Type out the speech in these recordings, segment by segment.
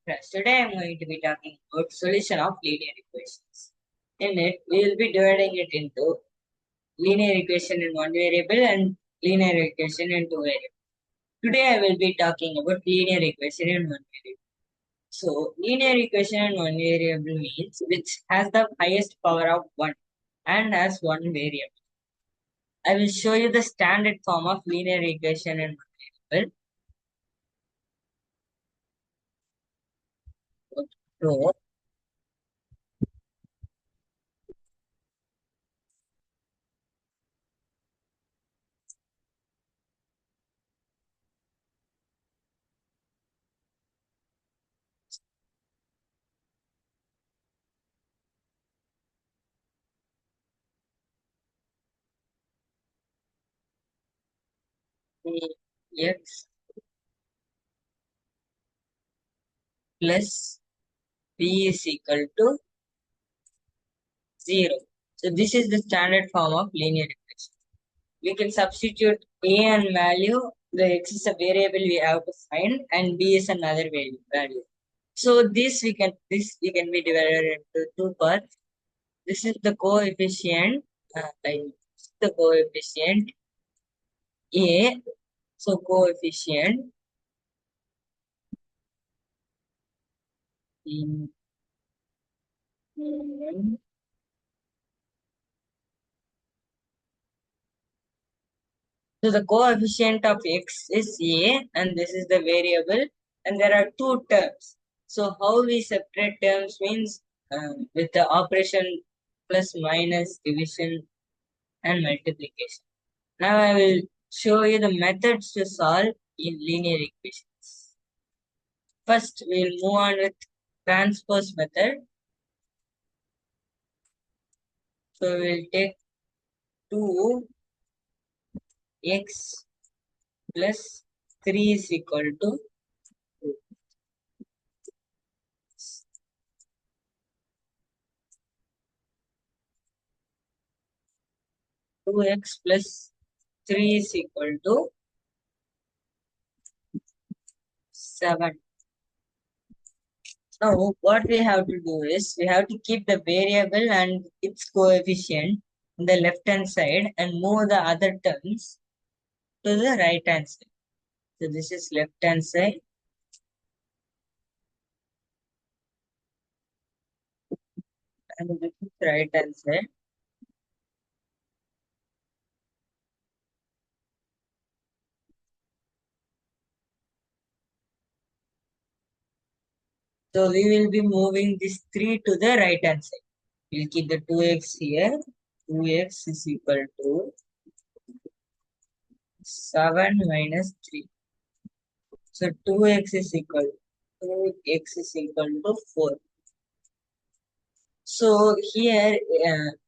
Yes, today I'm going to be talking about solution of linear equations. In it, we will be dividing it into linear equation in one variable and linear equation in two variables. Today I will be talking about linear equation in one variable. So, linear equation in one variable means which has the highest power of 1 and has one variable. I will show you the standard form of linear equation in one variable. So, x plus b is equal to 0. So this is the standard form of linear equation. We can substitute a and value. The x is a variable we have to find, and b is another value. So this we can be divided into two parts. This is the coefficient. The coefficient a. So coefficient in so the coefficient of x is a, and this is the variable, and there are two terms. So how we separate terms means with the operation plus minus division and multiplication. Now I will show you the methods to solve in linear equations. First, we will move on with transpose method. So we will take 2x plus 3 is equal to 2x plus 3 is equal to 7. Now, what we have to do is we have to keep the variable and its coefficient on the left hand side and move the other terms to the right hand side. So this is left hand side and this is right hand side. So we will be moving this 3 to the right hand side. We'll keep the 2x here. 2x is equal to 7 minus 3. So 2x is equal to 4. So here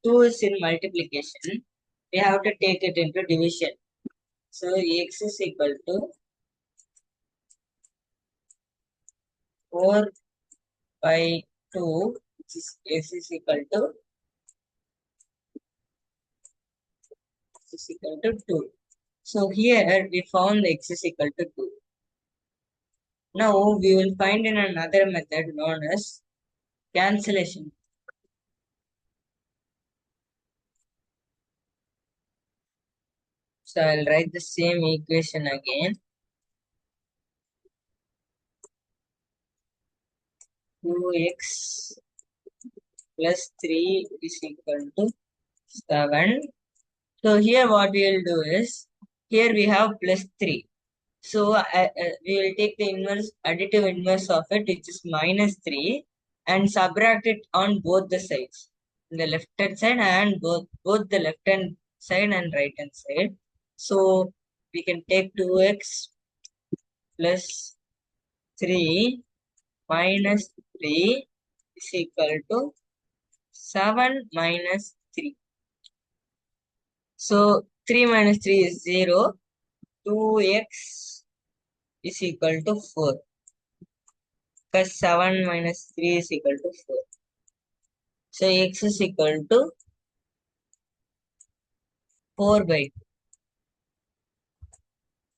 2 is in multiplication. We have to take it into division. So x is equal to 4 by 2, which is x is equal to 2. So here we found x is equal to 2. Now we will find in another method known as cancellation. So I'll write the same equation again. 2x plus 3 is equal to 7. So here what we will do is, here we have plus 3. So we will take the additive inverse of it, which is minus 3, and subtract it on both the sides. The left hand side and both the left hand side and right hand side. So we can take 2x plus 3 minus 3 is equal to 7 minus 3. So 3 minus 3 is 0. 2x is equal to 4. Because 7 minus 3 is equal to 4. So x is equal to 4 by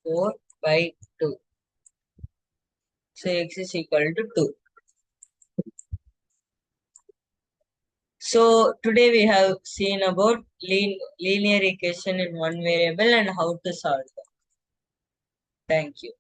4 by 2. So x is equal to 2. So today we have seen about linear equation in one variable and how to solve them. Thank you.